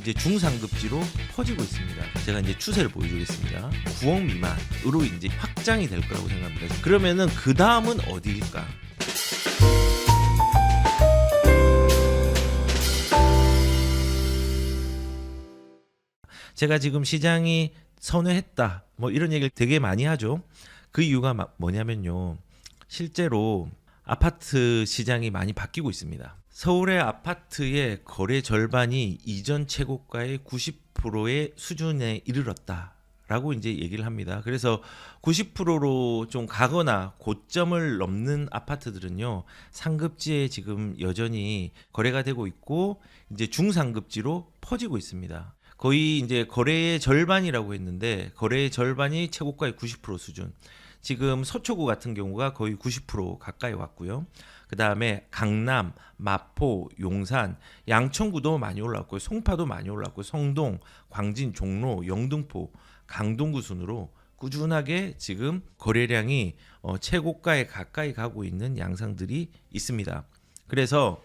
이제 중상급지로 퍼지고 있습니다. 제가 이제 추세를 보여주겠습니다. 9억 미만으로 이제 확장이 될 거라고 생각합니다. 그러면은 그 다음은 어디일까? 제가 지금 시장이 선회했다 뭐 이런 얘기를 되게 많이 하죠. 그 이유가 뭐냐면요, 실제로 아파트 시장이 많이 바뀌고 있습니다. 서울의 아파트의 거래 절반이 이전 최고가의 90%의 수준에 이르렀다라고 이제 얘기를 합니다. 그래서 90%로 좀 가거나 고점을 넘는 아파트들은요, 상급지에 지금 여전히 거래가 되고 있고 이제 중상급지로 퍼지고 있습니다. 거의 이제 거래의 절반이라고 했는데 거래의 절반이 최고가의 90% 수준. 지금 서초구 같은 경우가 거의 90% 가까이 왔고요. 그 다음에 강남, 마포, 용산, 양천구도 많이 올랐고요. 송파도 많이 올랐고요. 성동, 광진, 종로, 영등포, 강동구 순으로 꾸준하게 지금 거래량이 최고가에 가까이 가고 있는 양상들이 있습니다. 그래서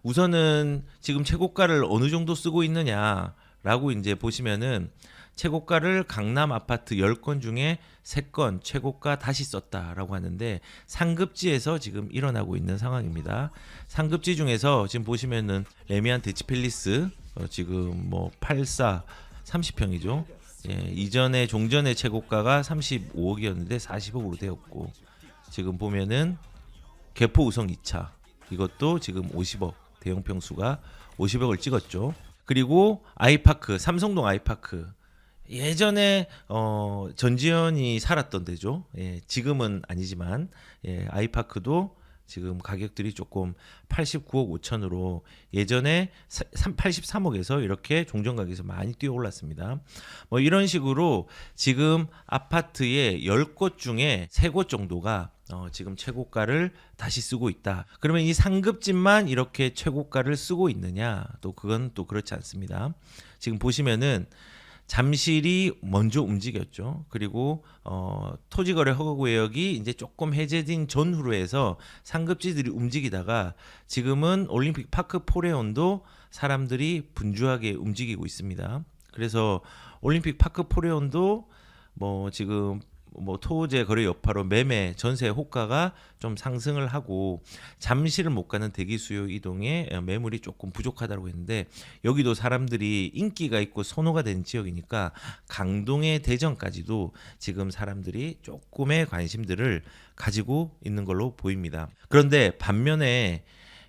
우선은 지금 최고가를 어느 정도 쓰고 있느냐라고 이제 보시면은 최고가를 강남 아파트 10건 중에 3건 최고가 다시 썼다라고 하는데 상급지에서 지금 일어나고 있는 상황입니다. 상급지 중에서 지금 보시면은 레미안 대치팰리스 지금 뭐 84 30평이죠. 예, 이전에 종전의 최고가가 35억이었는데 40억으로 되었고, 지금 보면은 개포 우성 2차 이것도 지금 50억, 대형 평수가 50억을 찍었죠. 그리고 아이파크, 삼성동 아이파크 예전에 전지현이 살았던 데죠. 예, 지금은 아니지만 아이파크도 지금 가격들이 조금 89억 5천으로 예전에 83억에서 이렇게 종전 가격에서 많이 뛰어 올랐습니다. 뭐 이런 식으로 지금 아파트의 10곳 중에 3곳 정도가 지금 최고가를 다시 쓰고 있다. 그러면 이 상급집만 이렇게 최고가를 쓰고 있느냐? 또 그건 또 그렇지 않습니다. 지금 보시면은 잠실이 먼저 움직였죠. 그리고 토지거래 허가구역이 이제 조금 해제된 전후로 해서 상급지들이 움직이다가 지금은 올림픽 파크 포레온도 사람들이 분주하게 움직이고 있습니다. 그래서 올림픽 파크 포레온도 뭐 지금 뭐 토지 거래 여파로 매매 전세 호가가 좀 상승을 하고 잠실을 못 가는 대기 수요 이동에 매물이 조금 부족하다고 했는데, 여기도 사람들이 인기가 있고 선호가 된 지역이니까 강동의 대전까지도 지금 사람들이 조금의 관심들을 가지고 있는 걸로 보입니다. 그런데 반면에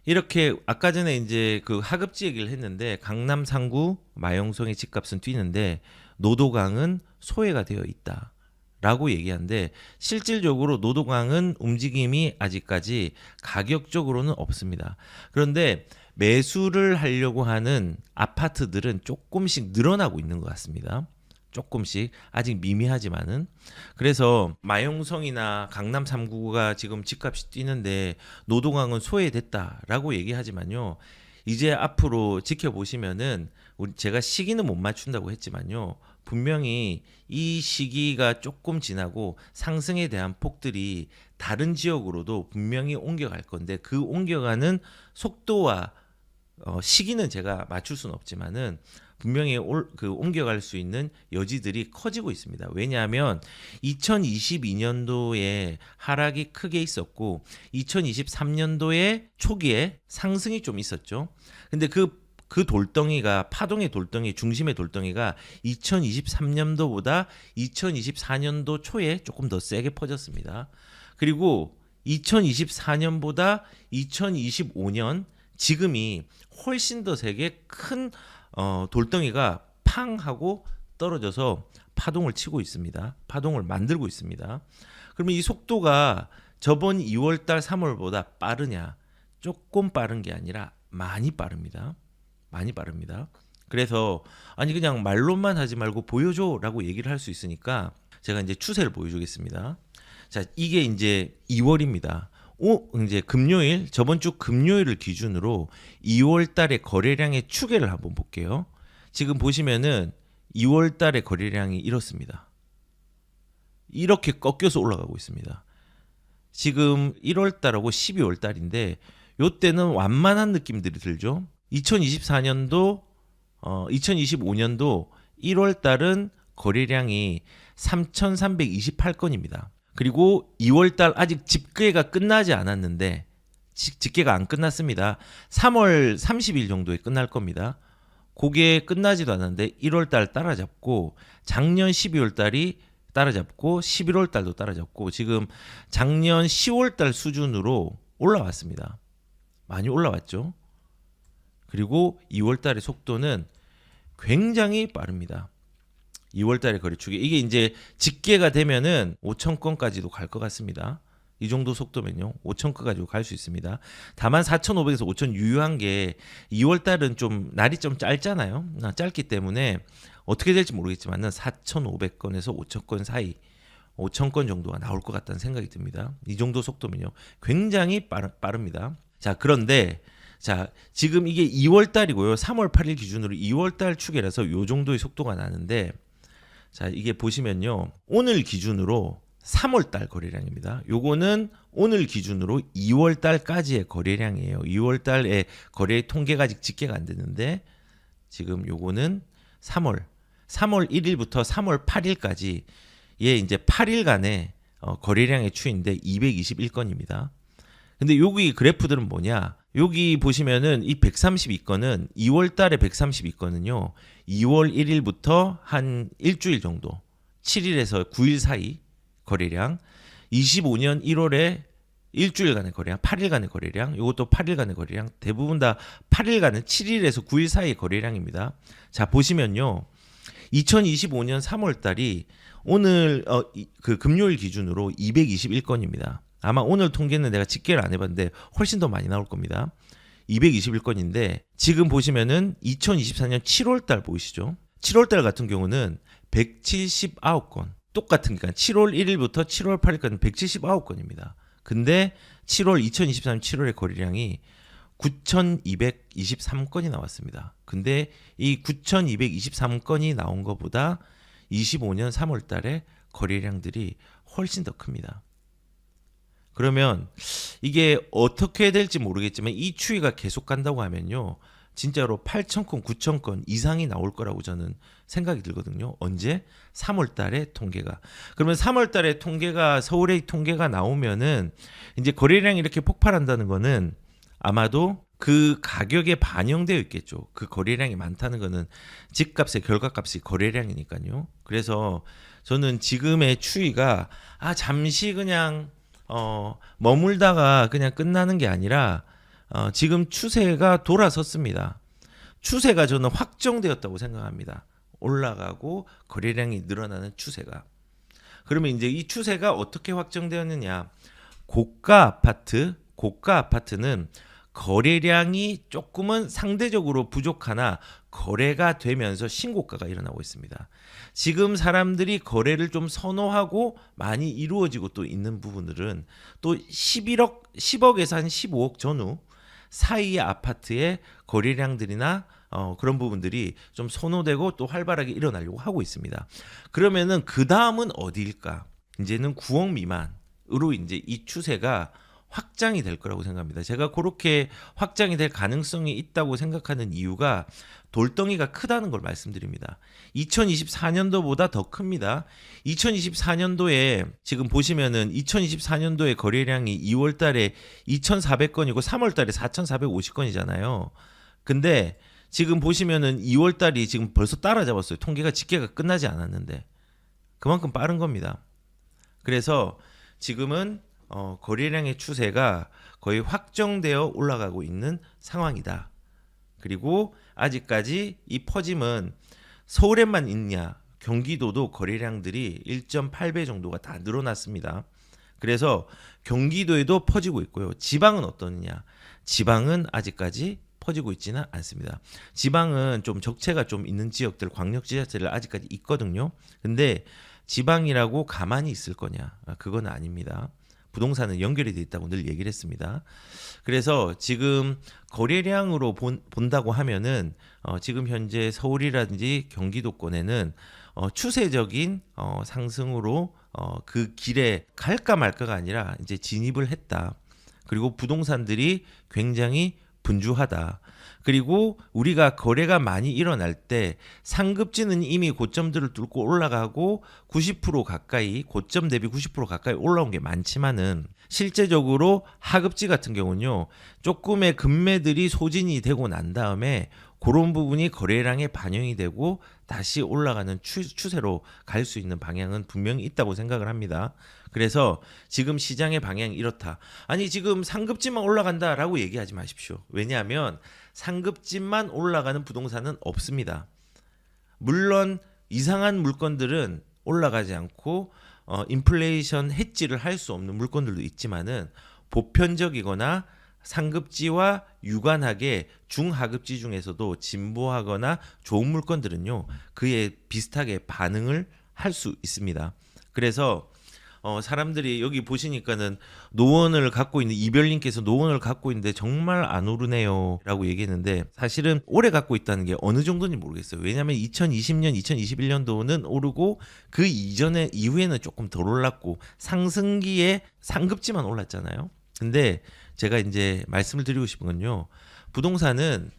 이렇게 아까 전에 이제 그 하급지 얘기를 했는데 강남 상구 마용성의 집값은 뛰는데 노도강은 소외가 되어 있다 라고 얘기하는데, 실질적으로 노도강은 움직임이 아직까지 가격적으로는 없습니다. 그런데 매수를 하려고 하는 아파트들은 조금씩 늘어나고 있는 것 같습니다. 조금씩 아직 미미하지만은. 그래서 마용성이나 강남 3구가 지금 집값이 뛰는데 노도강은 소외됐다라고 얘기하지만요, 이제 앞으로 지켜보시면은 제가 시기는 못 맞춘다고 했지만요, 분명히 이 시기가 조금 지나고 상승에 대한 폭들이 다른 지역으로도 분명히 옮겨갈 건데 그 옮겨가는 속도와 시기는 제가 맞출 수는 없지만은 분명히 그 옮겨갈 수 있는 여지들이 커지고 있습니다. 왜냐하면 2022년도에 하락이 크게 있었고 2023년도에 초기에 상승이 좀 있었죠. 근데 그 돌덩이가, 파동의 돌덩이, 중심의 돌덩이가 2023년도보다 2024년도 초에 조금 더 세게 퍼졌습니다. 그리고 2024년보다 2025년 지금이 훨씬 더 세게 큰 돌덩이가 팡 하고 떨어져서 파동을 치고 있습니다. 파동을 만들고 있습니다. 그러면 이 속도가 저번 2월달 3월보다 빠르냐? 조금 빠른 게 아니라 많이 빠릅니다. 많이 빠릅니다. 그래서 아니 그냥 말로만 하지 말고 보여줘라고 얘기를 할 수 있으니까 제가 이제 추세를 보여주겠습니다. 자, 이게 이제 2월입니다. 이제 금요일, 저번 주 금요일을 기준으로 2월 달의 거래량의 추계를 한번 볼게요. 지금 보시면은 2월 달의 거래량이 이렇습니다. 이렇게 꺾여서 올라가고 있습니다. 지금 1월 달하고 12월 달인데 요때는 완만한 느낌들이 들죠. 2024년도 2025년도 1월 달은 거래량이 3,328건입니다. 그리고 2월 달 아직 집계가 끝나지 않았는데 집계가 안 끝났습니다. 3월 30일 정도에 끝날 겁니다. 그게 끝나지도 않았는데 1월 달 따라잡고 작년 12월 달이 따라잡고 11월 달도 따라잡고 지금 작년 10월 달 수준으로 올라왔습니다. 많이 올라왔죠. 그리고 2월 달의 속도는 굉장히 빠릅니다. 2월 달에 거래축이 이게 이제 집계가 되면은 5천 건까지도 갈 것 같습니다. 이 정도 속도면요. 5천 건 가지고 갈 수 있습니다. 다만 4,500에서 5천 유효한 게 2월 달은 좀 날이 좀 짧잖아요. 짧기 때문에 어떻게 될지 모르겠지만은 4,500건에서 5천 건 사이 5천 건 정도가 나올 것 같다는 생각이 듭니다. 이 정도 속도면요. 굉장히 빠릅니다. 자, 그런데 자, 지금 이게 2월 달이고요. 3월 8일 기준으로 2월 달 추계라서 요 정도의 속도가 나는데 자, 이게 보시면요. 오늘 기준으로 3월 달 거래량입니다. 요거는 오늘 기준으로 2월 달까지의 거래량이에요. 2월 달에 거래 통계가 아직 집계가 안 됐는데 지금 요거는 3월 1일부터 3월 8일까지 예, 이제 8일간의 거래량의 추이인데 221건입니다. 근데 여기 그래프들은 뭐냐? 여기 보시면은 이 132건은 2월 달에 132건은요. 2월 1일부터 한 일주일 정도 7일에서 9일 사이 거래량 25년 1월에 일주일간의 거래량 8일간의 거래량 이것도 8일간의 거래량 대부분 다 8일간은 7일에서 9일 사이 거래량입니다. 자 보시면요. 2025년 3월 달이 오늘 그 금요일 기준으로 221건입니다. 아마 오늘 통계는 내가 집계를 안 해봤는데 훨씬 더 많이 나올 겁니다. 221건인데 지금 보시면은 2024년 7월 달 보이시죠? 7월 달 같은 경우는 179건. 똑같은 그러니까 7월 1일부터 7월 8일까지 179건입니다. 근데 2023년 7월의 거래량이 9,223건이 나왔습니다. 근데 이 9,223건이 나온 것보다 25년 3월 달에 거래량들이 훨씬 더 큽니다. 그러면 이게 어떻게 될지 모르겠지만 이 추이가 계속 간다고 하면요. 진짜로 8,000건, 9,000건 이상이 나올 거라고 저는 생각이 들거든요. 언제? 3월 달에 통계가. 그러면 3월 달에 통계가 서울의 통계가 나오면은 이제 거래량이 이렇게 폭발한다는 거는 아마도 그 가격에 반영되어 있겠죠. 그 거래량이 많다는 거는 집값의 결과값이 거래량이니까요. 그래서 저는 지금의 추이가 잠시 그냥 머물다가 그냥 끝나는 게 아니라 지금 추세가 돌아섰습니다. 추세가 저는 확정되었다고 생각합니다. 올라가고 거래량이 늘어나는 추세가. 그러면 이제 이 추세가 어떻게 확정되었느냐? 고가 아파트는 거래량이 조금은 상대적으로 부족하나 거래가 되면서 신고가가 일어나고 있습니다. 지금 사람들이 거래를 좀 선호하고 많이 이루어지고 또 있는 부분들은 또 10억에서 한 15억 전후 사이의 아파트의 거래량들이나 그런 부분들이 좀 선호되고 또 활발하게 일어나려고 하고 있습니다. 그러면은 그 다음은 어디일까? 이제는 9억 미만으로 이제 이 추세가 확장이 될 거라고 생각합니다. 제가 그렇게 확장이 될 가능성이 있다고 생각하는 이유가 돌덩이가 크다는 걸 말씀드립니다. 2024년도보다 더 큽니다. 2024년도에 지금 보시면은 2024년도에 거래량이 2월 달에 2,400건이고 3월 달에 4,450건이잖아요. 근데 지금 보시면은 2월 달이 지금 벌써 따라잡았어요. 통계가 집계가 끝나지 않았는데 그만큼 빠른 겁니다. 그래서 지금은 거래량의 추세가 거의 확정되어 올라가고 있는 상황이다. 그리고 아직까지 이 퍼짐은 서울에만 있냐? 경기도도 거래량들이 1.8배 정도가 다 늘어났습니다. 그래서 경기도에도 퍼지고 있고요. 지방은 어떠느냐? 지방은 아직까지 퍼지고 있지는 않습니다. 지방은 좀 적체가 좀 있는 지역들, 광역지자체들 아직까지 있거든요. 근데 지방이라고 가만히 있을 거냐? 그건 아닙니다. 부동산은 연결이 돼 있다고 늘 얘기를 했습니다. 그래서 지금 거래량으로 본다고 하면은 지금 현재 서울이라든지 경기도권에는 추세적인 상승으로 그 길에 갈까 말까가 아니라 이제 진입을 했다. 그리고 부동산들이 굉장히 분주하다. 그리고 우리가 거래가 많이 일어날 때 상급지는 이미 고점들을 뚫고 올라가고 90% 가까이, 고점 대비 90% 가까이 올라온 게 많지만은 실제적으로 하급지 같은 경우는요, 조금의 급매들이 소진이 되고 난 다음에 그런 부분이 거래량에 반영이 되고 다시 올라가는 추세로 갈 수 있는 방향은 분명히 있다고 생각을 합니다. 그래서 지금 시장의 방향이 이렇다. 아니 지금 상급지만 올라간다라고 얘기하지 마십시오. 왜냐하면 상급지만 올라가는 부동산은 없습니다. 물론 이상한 물건들은 올라가지 않고 인플레이션 해지를 할 수 없는 물건들도 있지만은 보편적이거나 상급지와 유관하게 중하급지 중에서도 진보하거나 좋은 물건들은요, 그에 비슷하게 반응을 할 수 있습니다. 그래서 사람들이 여기 보시니까는 노원을 갖고 있는 이별님께서 노원을 갖고 있는데 정말 안 오르네요 라고 얘기했는데, 사실은 오래 갖고 있다는 게 어느 정도인지 모르겠어요. 왜냐하면 2020년 2021년도는 오르고 그 이전에 이후에는 조금 덜 올랐고 상승기에 상급지만 올랐잖아요. 근데 제가 이제 말씀을 드리고 싶은 건요, 부동산은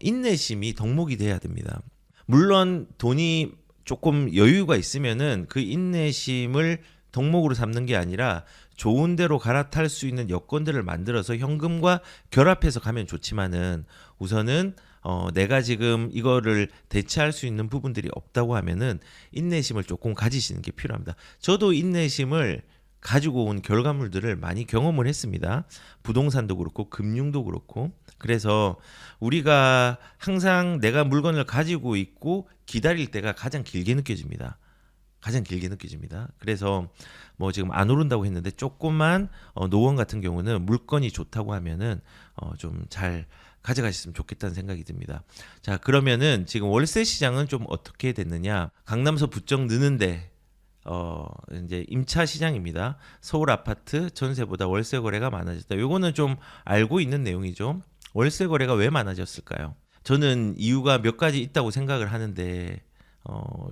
인내심이 덕목이 돼야 됩니다. 물론 돈이 조금 여유가 있으면은 그 인내심을 덕목으로 삼는 게 아니라 좋은 데로 갈아탈 수 있는 여건들을 만들어서 현금과 결합해서 가면 좋지만은, 우선은 내가 지금 이거를 대체할 수 있는 부분들이 없다고 하면은 인내심을 조금 가지시는 게 필요합니다. 저도 인내심을 가지고 온 결과물들을 많이 경험을 했습니다. 부동산도 그렇고 금융도 그렇고. 그래서 우리가 항상 내가 물건을 가지고 있고 기다릴 때가 가장 길게 느껴집니다. 가장 길게 느껴집니다. 그래서 뭐 지금 안 오른다고 했는데 조금만 노원 같은 경우는 물건이 좋다고 하면은 좀 잘 가져가셨으면 좋겠다는 생각이 듭니다. 자, 그러면은 지금 월세 시장은 좀 어떻게 됐느냐? 강남서 부쩍 느는데 이제 임차 시장입니다. 서울 아파트 전세보다 월세 거래가 많아졌다. 요거는 좀 알고 있는 내용이죠. 월세 거래가 왜 많아졌을까요? 저는 이유가 몇 가지 있다고 생각을 하는데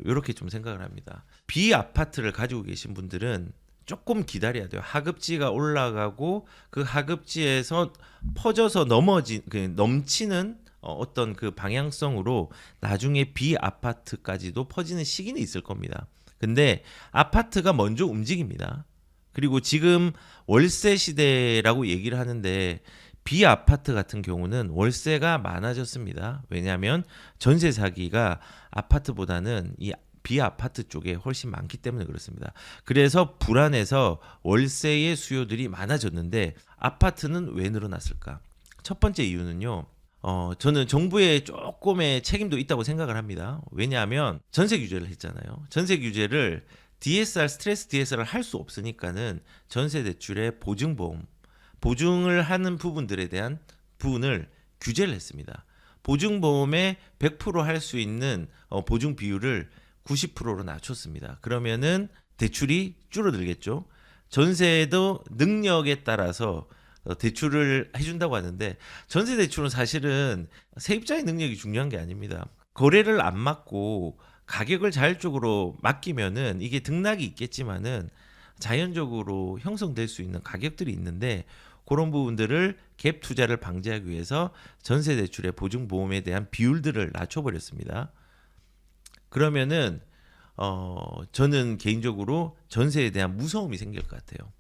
이렇게 좀 생각을 합니다. 비아파트를 가지고 계신 분들은 조금 기다려야 돼요. 하급지가 올라가고 그 하급지에서 퍼져서 넘치는 어떤 그 방향성으로 나중에 비아파트까지도 퍼지는 시기는 있을 겁니다. 근데 아파트가 먼저 움직입니다. 그리고 지금 월세 시대라고 얘기를 하는데 비아파트 같은 경우는 월세가 많아졌습니다. 왜냐하면 전세 사기가 아파트보다는 이 비아파트 쪽에 훨씬 많기 때문에 그렇습니다. 그래서 불안해서 월세의 수요들이 많아졌는데 아파트는 왜 늘어났을까? 첫 번째 이유는요, 저는 정부의 조금의 책임도 있다고 생각을 합니다. 왜냐하면 전세 규제를 했잖아요. 전세 규제를 DSR, 스트레스 DSR을 할 수 없으니까는 전세 대출의 보증보험, 보증을 하는 부분들에 대한 부분을 규제를 했습니다. 보증보험에 100% 할 수 있는 보증 비율을 90%로 낮췄습니다. 그러면은 대출이 줄어들겠죠. 전세도 능력에 따라서 대출을 해준다고 하는데, 전세 대출은 사실은 세입자의 능력이 중요한 게 아닙니다. 거래를 안 막고 가격을 자율적으로 맡기면은 이게 등락이 있겠지만은 자연적으로 형성될 수 있는 가격들이 있는데, 그런 부분들을 갭 투자를 방지하기 위해서 전세 대출의 보증 보험에 대한 비율들을 낮춰버렸습니다. 그러면은 저는 개인적으로 전세에 대한 무서움이 생길 것 같아요.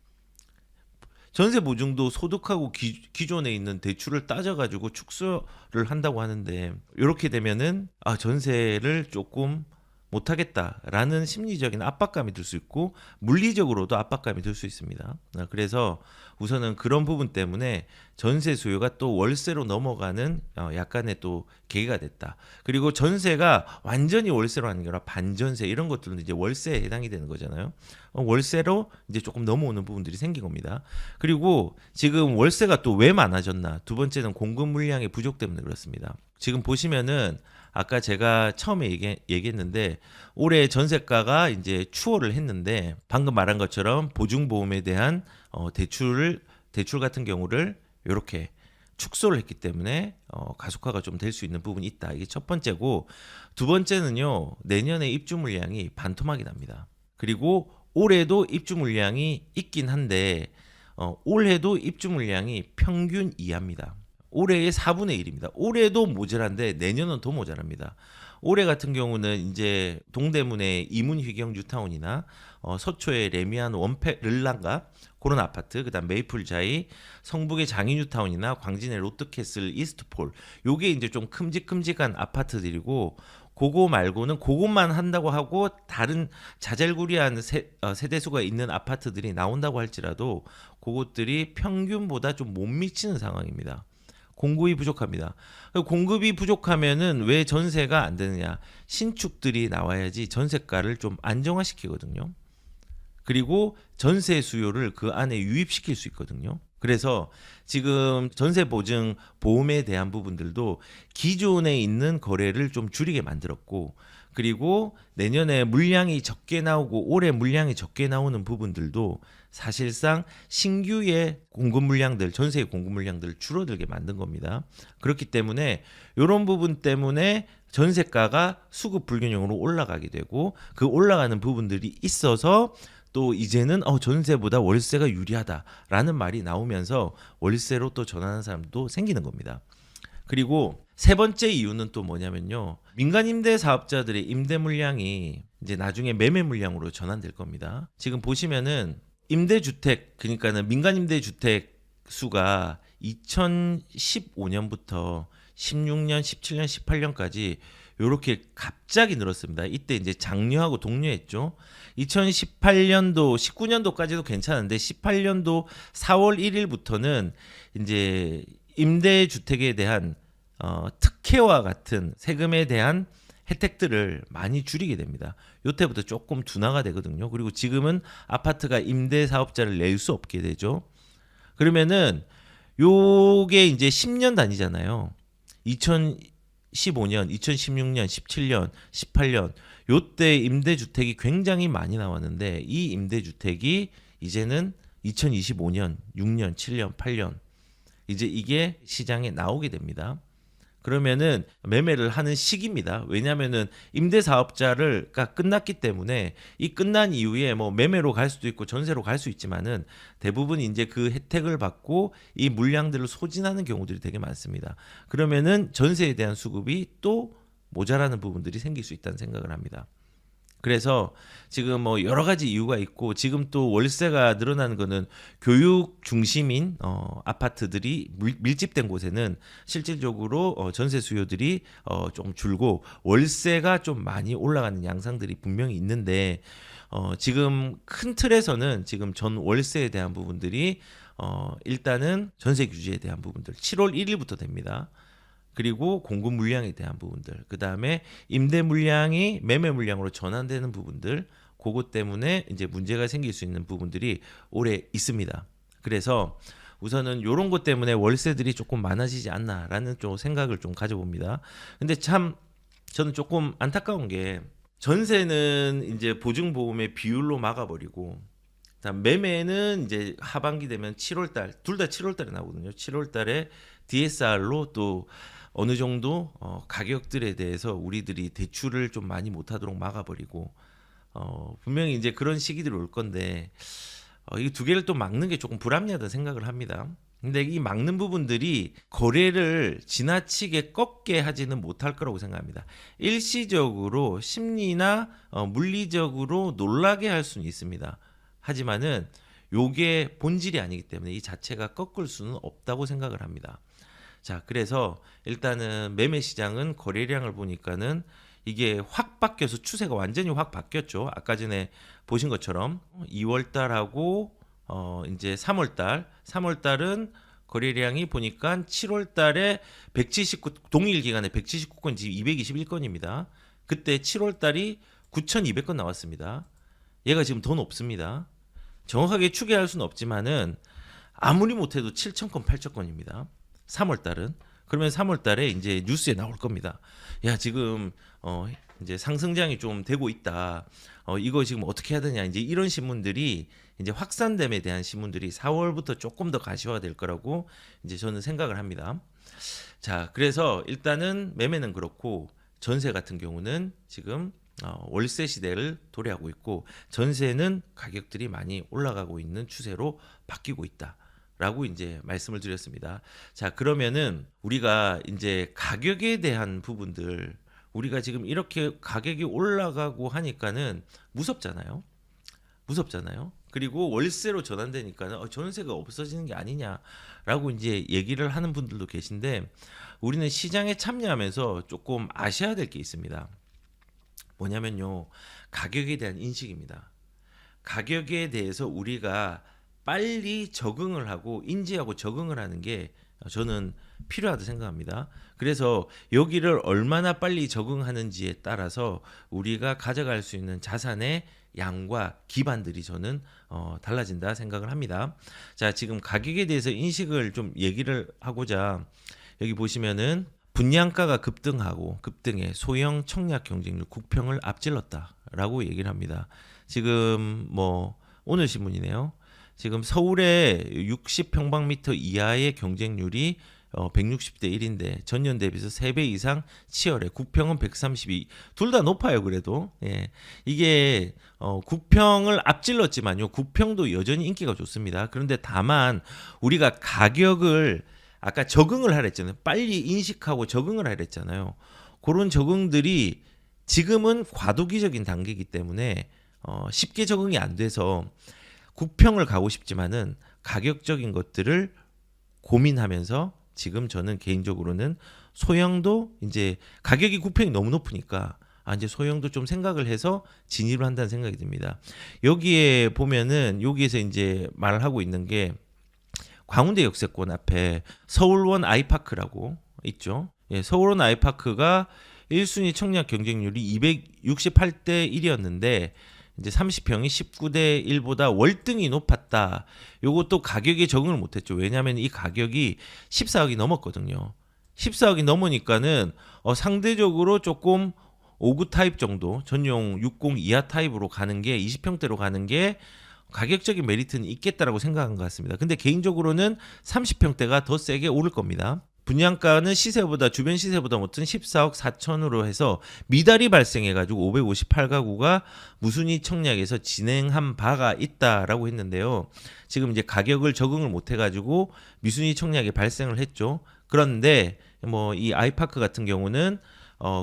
전세 보증도 소득하고 기존에 있는 대출을 따져가지고 축소를 한다고 하는데, 이렇게 되면은 전세를 조금 못하겠다라는 심리적인 압박감이 들 수 있고 물리적으로도 압박감이 들 수 있습니다. 그래서 우선은 그런 부분 때문에 전세 수요가 또 월세로 넘어가는 약간의 또 계기가 됐다. 그리고 전세가 완전히 월세로 하는 게 아니라 반전세 이런 것들은 이제 월세에 해당이 되는 거잖아요. 월세로 이제 조금 넘어오는 부분들이 생긴 겁니다. 그리고 지금 월세가 또 왜 많아졌나? 두 번째는 공급 물량의 부족 때문에 그렇습니다. 지금 보시면은 아까 제가 처음에 얘기했는데 올해 전세가가 이제 추월을 했는데, 방금 말한 것처럼 보증보험에 대한 대출 같은 경우를 이렇게 축소를 했기 때문에 가속화가 좀 될 수 있는 부분이 있다. 이게 첫 번째고, 두 번째는요, 내년에 입주 물량이 반토막이 납니다. 그리고 올해도 입주 물량이 있긴 한데 올해도 입주 물량이 평균 이하입니다. 올해의 4분의 1입니다. 올해도 모자란데 내년은 더 모자랍니다. 올해 같은 경우는 이제 동대문의 이문휘경 뉴타운이나 서초의 레미안 원팩 르랑가 그런 아파트, 그다음 메이플자이, 성북의 장인 뉴타운이나 광진의 롯데캐슬 이스트폴, 요게 이제 좀 큼직큼직한 아파트들이고, 그거 말고는 그것만 한다고 하고 다른 자잘구리한 세대수가 있는 아파트들이 나온다고 할지라도 그것들이 평균보다 좀 못 미치는 상황입니다. 공급이 부족합니다. 공급이 부족하면은 왜 전세가 안 되느냐? 신축들이 나와야지 전세가를 좀 안정화시키거든요. 그리고 전세 수요를 그 안에 유입시킬 수 있거든요. 그래서 지금 전세 보증 보험에 대한 부분들도 기존에 있는 거래를 좀 줄이게 만들었고, 그리고 내년에 물량이 적게 나오고 올해 물량이 적게 나오는 부분들도 사실상 신규의 공급 물량들, 전세의 공급 물량들을 줄어들게 만든 겁니다. 그렇기 때문에 이런 부분 때문에 전세가가 수급 불균형으로 올라가게 되고, 그 올라가는 부분들이 있어서 또 이제는 전세보다 월세가 유리하다라는 말이 나오면서 월세로 또 전환하는 사람도 생기는 겁니다. 그리고 세 번째 이유는 또 뭐냐면요. 민간 임대 사업자들의 임대 물량이 이제 나중에 매매 물량으로 전환될 겁니다. 지금 보시면은 임대주택, 그러니까는 민간 임대주택 수가 2015년부터 16년, 17년, 18년까지 이렇게 갑자기 늘었습니다. 이때 이제 장려하고 독려했죠. 2018년도, 19년도까지도 괜찮은데 18년도 4월 1일부터는 이제 임대주택에 대한 특혜와 같은 세금에 대한 혜택들을 많이 줄이게 됩니다. 요때부터 조금 둔화가 되거든요. 그리고 지금은 아파트가 임대 사업자를 낼 수 없게 되죠. 그러면은 요게 이제 10년 단위잖아요. 2015년, 2016년, 17년, 18년 요때 임대주택이 굉장히 많이 나왔는데 이 임대주택이 이제는 2025년, 6년, 7년, 8년 이제 이게 시장에 나오게 됩니다. 그러면은 매매를 하는 시기입니다. 왜냐하면은 임대 사업자가 끝났기 때문에 이 끝난 이후에 뭐 매매로 갈 수도 있고 전세로 갈 수 있지만은 대부분 이제 그 혜택을 받고 이 물량들을 소진하는 경우들이 되게 많습니다. 그러면은 전세에 대한 수급이 또 모자라는 부분들이 생길 수 있다는 생각을 합니다. 그래서 지금 뭐 여러 가지 이유가 있고, 지금 또 월세가 늘어나는 거는 교육 중심인 아파트들이 밀집된 곳에는 실질적으로 전세 수요들이 좀 줄고 월세가 좀 많이 올라가는 양상들이 분명히 있는데, 지금 큰 틀에서는 지금 전 월세에 대한 부분들이 일단은 전세 규제에 대한 부분들 7월 1일부터 됩니다. 그리고 공급 물량에 대한 부분들, 그 다음에 임대 물량이 매매 물량으로 전환되는 부분들, 그것 때문에 이제 문제가 생길 수 있는 부분들이 올해 있습니다. 그래서 우선은 이런 것 때문에 월세들이 조금 많아지지 않나라는 좀 생각을 좀 가져봅니다. 근데 참 저는 조금 안타까운 게 전세는 이제 보증보험의 비율로 막아버리고, 매매는 이제 하반기 되면 7월달, 둘 다 7월달에 나오거든요. 7월달에 DSR로 또 어느 정도 가격들에 대해서 우리들이 대출을 좀 많이 못하도록 막아버리고, 분명히 이제 그런 시기들이 올 건데 이 두 개를 또 막는 게 조금 불합리하다는 생각을 합니다. 근데 이 막는 부분들이 거래를 지나치게 꺾게 하지는 못할 거라고 생각합니다. 일시적으로 심리나 물리적으로 놀라게 할 수는 있습니다. 하지만은 요게 본질이 아니기 때문에 이 자체가 꺾을 수는 없다고 생각을 합니다. 자, 그래서 일단은 매매 시장은 거래량을 보니까는 이게 확 바뀌어서 추세가 완전히 확 바뀌었죠. 아까 전에 보신 것처럼 2월 달하고 이제 3월 달은 거래량이 보니까 7월 달에 179 동일 기간에 179건, 지금 221건입니다. 그때 7월 달이 9,200건 나왔습니다. 얘가 지금 더 높습니다. 정확하게 추계할 수는 없지만은 아무리 못해도 7,000건, 8,000건입니다. 3월 달은. 그러면 3월 달에 이제 뉴스에 나올 겁니다. 야, 지금 이제 상승장이 좀 되고 있다. 이거 지금 어떻게 해야 되냐. 이제 이런 신문들이 이제 확산됨에 대한 신문들이 4월부터 조금 더 가시화될 거라고 이제 저는 생각을 합니다. 자, 그래서 일단은 매매는 그렇고 전세 같은 경우는 지금 월세 시대를 도래하고 있고 전세는 가격들이 많이 올라가고 있는 추세로 바뀌고 있다. 라고 이제 말씀을 드렸습니다. 자, 그러면은 우리가 이제 가격에 대한 부분들, 우리가 지금 이렇게 가격이 올라가고 하니까는 무섭잖아요. 무섭잖아요. 그리고 월세로 전환되니까는 전세가 없어지는 게 아니냐라고 이제 얘기를 하는 분들도 계신데, 우리는 시장에 참여하면서 조금 아셔야 될 게 있습니다. 뭐냐면요, 가격에 대한 인식입니다. 가격에 대해서 우리가 빨리 적응을 하고 인지하고 적응을 하는 게 저는 필요하다 생각합니다. 그래서 여기를 얼마나 빨리 적응하는지에 따라서 우리가 가져갈 수 있는 자산의 양과 기반들이 저는 달라진다 생각을 합니다. 자, 지금 가격에 대해서 인식을 좀 얘기를 하고자, 여기 보시면은 분양가가 급등해 소형 청약 경쟁률 국평을 앞질렀다라고 얘기를 합니다. 지금 뭐 오늘 신문이네요. 지금 서울의 60평방미터 이하의 경쟁률이 160대 1인데 전년 대비해서 3배 이상 치열해. 국평은 132. 둘 다 높아요, 그래도. 예. 이게 국평을 앞질렀지만요. 국평도 여전히 인기가 좋습니다. 그런데 다만 우리가 가격을 아까 적응을 하라 했잖아요. 빨리 인식하고 적응을 하라 했잖아요. 그런 적응들이 지금은 과도기적인 단계이기 때문에 쉽게 적응이 안 돼서 국평을 가고 싶지만은 가격적인 것들을 고민하면서 지금 저는 개인적으로는 소형도 이제 가격이 국평이 너무 높으니까 이제 소형도 좀 생각을 해서 진입을 한다는 생각이 듭니다. 여기에 보면은 여기에서 이제 말을 하고 있는 게 광운대 역세권 앞에 서울원 아이파크라고 있죠. 예, 서울원 아이파크가 1순위 청약 경쟁률이 268대 1이었는데 이제 30평이 19대 1보다 월등히 높았다. 요것도 가격에 적응을 못했죠. 왜냐하면 이 가격이 14억이 넘었거든요. 14억이 넘으니까는 상대적으로 조금 5구 타입 정도, 전용 60 이하 타입으로 가는 게 20평대로 가는 게 가격적인 메리트는 있겠다라고 생각한 것 같습니다. 근데 개인적으로는 30평대가 더 세게 오를 겁니다. 분양가는 시세보다 주변 시세보다 못한 14억 4천으로 해서 미달이 발생해가지고 558가구가 무순위 청약에서 진행한 바가 있다라고 했는데요. 지금 이제 가격을 적응을 못해가지고 미순위 청약이 발생을 했죠. 그런데 뭐 이 아이파크 같은 경우는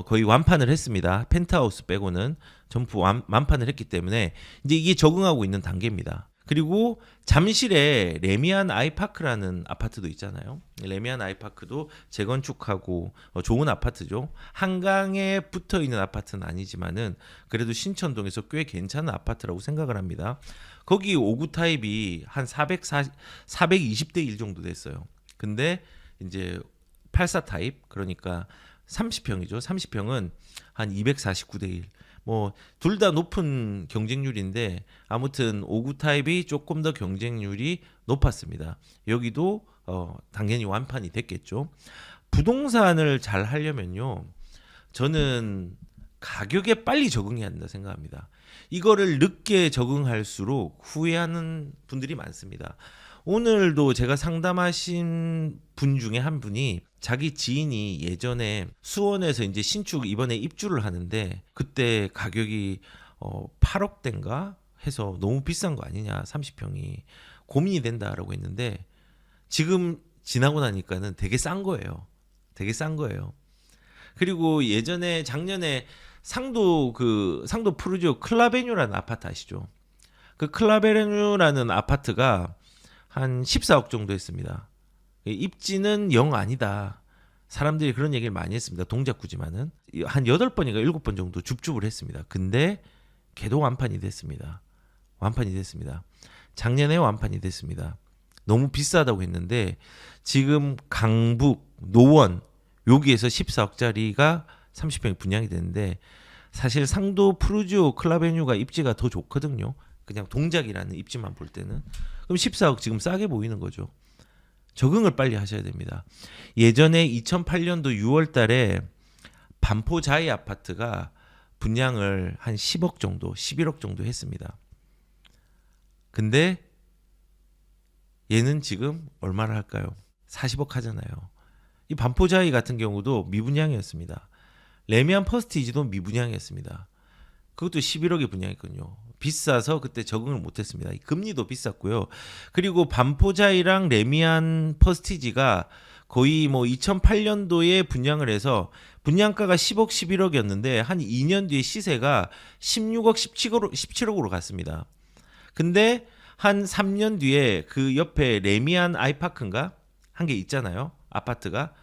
거의 완판을 했습니다. 펜트하우스 빼고는 전부 완판을 했기 때문에 이제 이게 적응하고 있는 단계입니다. 그리고 잠실에 레미안 아이파크라는 아파트도 있잖아요. 레미안 아이파크도 재건축하고 좋은 아파트죠. 한강에 붙어 있는 아파트는 아니지만은 그래도 신천동에서 꽤 괜찮은 아파트라고 생각을 합니다. 거기 5구 타입이 한 420대 1 정도 됐어요. 근데 이제 84 타입, 그러니까 30평이죠. 30평은 한 249대 1. 뭐 둘 다 높은 경쟁률인데 아무튼 5구 타입이 조금 더 경쟁률이 높았습니다. 여기도 당연히 완판이 됐겠죠. 부동산을 잘 하려면요, 저는 가격에 빨리 적응해야 한다 생각합니다. 이거를 늦게 적응할수록 후회하는 분들이 많습니다. 오늘도 제가 상담하신 분 중에 한 분이 자기 지인이 예전에 수원에서 이제 신축 이번에 입주를 하는데 그때 가격이 8억대인가 해서 너무 비싼 거 아니냐, 30평이 고민이 된다라고 했는데 지금 지나고 나니까는 되게 싼 거예요. 되게 싼 거예요. 그리고 예전에 작년에 상도 푸르지오 클라베뉴라는 아파트 아시죠? 그 클라베뉴라는 아파트가 한 14억 정도 했습니다. 입지는 영 아니다. 사람들이 그런 얘기를 많이 했습니다. 동작구지만은 한 8번인가 7번 정도 줍줍을 했습니다. 근데 걔도 완판이 됐습니다. 완판이 됐습니다. 작년에 완판이 됐습니다. 너무 비싸다고 했는데 지금 강북, 노원 여기에서 14억짜리가 30평이 분양이 되는데 사실 상도 푸르지오 클라베뉴가 입지가 더 좋거든요. 그냥 동작이라는 입지만 볼 때는. 그럼 14억 지금 싸게 보이는 거죠. 적응을 빨리 하셔야 됩니다. 예전에 2008년도 6월 달에 반포자이 아파트가 분양을 한 10억 정도, 11억 정도 했습니다. 근데 얘는 지금 얼마를 할까요? 40억 하잖아요. 이 반포자이 같은 경우도 미분양이었습니다. 레미안 퍼스티지도 미분양이었습니다. 그것도 11억에 분양했거든요. 비싸서 그때 적응을 못했습니다. 금리도 비쌌고요. 그리고 반포자이랑 레미안 퍼스티지가 거의 뭐 2008년도에 분양을 해서 분양가가 10억, 11억이었는데 한 2년 뒤에 시세가 16억, 17억으로 갔습니다. 근데 한 3년 뒤에 그 옆에 레미안 아이파크인가 한 게 있잖아요. 아파트가.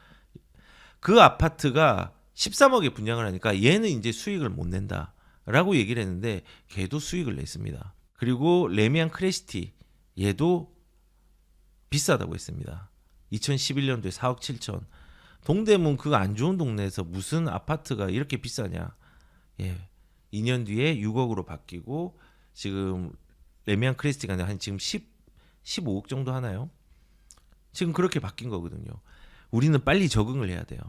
그 아파트가 13억에 분양을 하니까 얘는 이제 수익을 못 낸다라고 얘기를 했는데 걔도 수익을 냈습니다. 그리고 레미안 크레시티 얘도 비싸다고 했습니다. 2011년도에 4억 7천. 동대문 그 안 좋은 동네에서 무슨 아파트가 이렇게 비싸냐. 예. 2년 뒤에 6억으로 바뀌고 지금 레미안 크레시티가 한 지금 15억 정도 하나요? 지금 그렇게 바뀐 거거든요. 우리는 빨리 적응을 해야 돼요.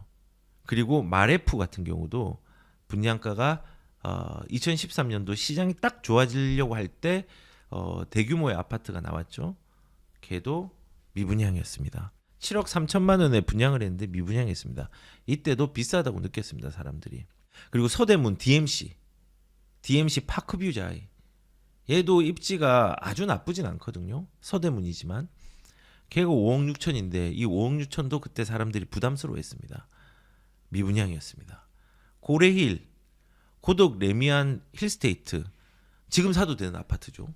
그리고 마레프 같은 경우도 분양가가 2013년도 시장이 딱 좋아지려고 할 때 대규모의 아파트가 나왔죠. 걔도 미분양이었습니다. 7억 3천만 원에 분양을 했는데 미분양했습니다. 이때도 비싸다고 느꼈습니다. 사람들이. 그리고 서대문 DMC 파크뷰자이 얘도 입지가 아주 나쁘진 않거든요. 서대문이지만 걔가 5억 6천인데 이 5억 6천도 그때 사람들이 부담스러워했습니다. 미분양이었습니다. 고래힐 고덕 레미안 힐스테이트 지금 사도 되는 아파트죠.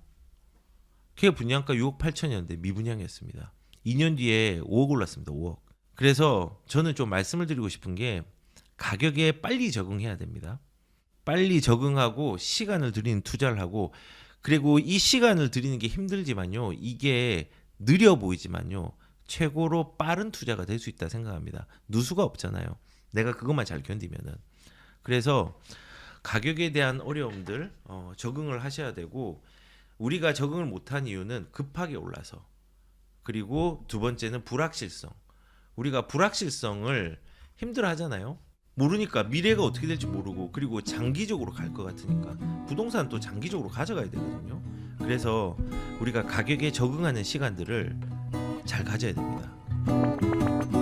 걔 분양가 6억 8천이었는데 미분양이었습니다. 2년 뒤에 5억 올랐습니다. 5억. 그래서 저는 좀 말씀을 드리고 싶은 게 가격에 빨리 적응해야 됩니다. 빨리 적응하고 시간을 들이는 투자를 하고 그리고 이 시간을 들이는 게 힘들지만요. 이게 느려 보이지만요. 최고로 빠른 투자가 될 수 있다 생각합니다. 누수가 없잖아요. 내가 그것만 잘 견디면은. 그래서 가격에 대한 어려움들 적응을 하셔야 되고 우리가 적응을 못한 이유는 급하게 올라서 그리고 두 번째는 불확실성. 우리가 불확실성을 힘들어 하잖아요. 모르니까 미래가 어떻게 될지 모르고 그리고 장기적으로 갈 것 같으니까 부동산 또 장기적으로 가져가야 되거든요. 그래서 우리가 가격에 적응하는 시간들을 잘 가져야 됩니다.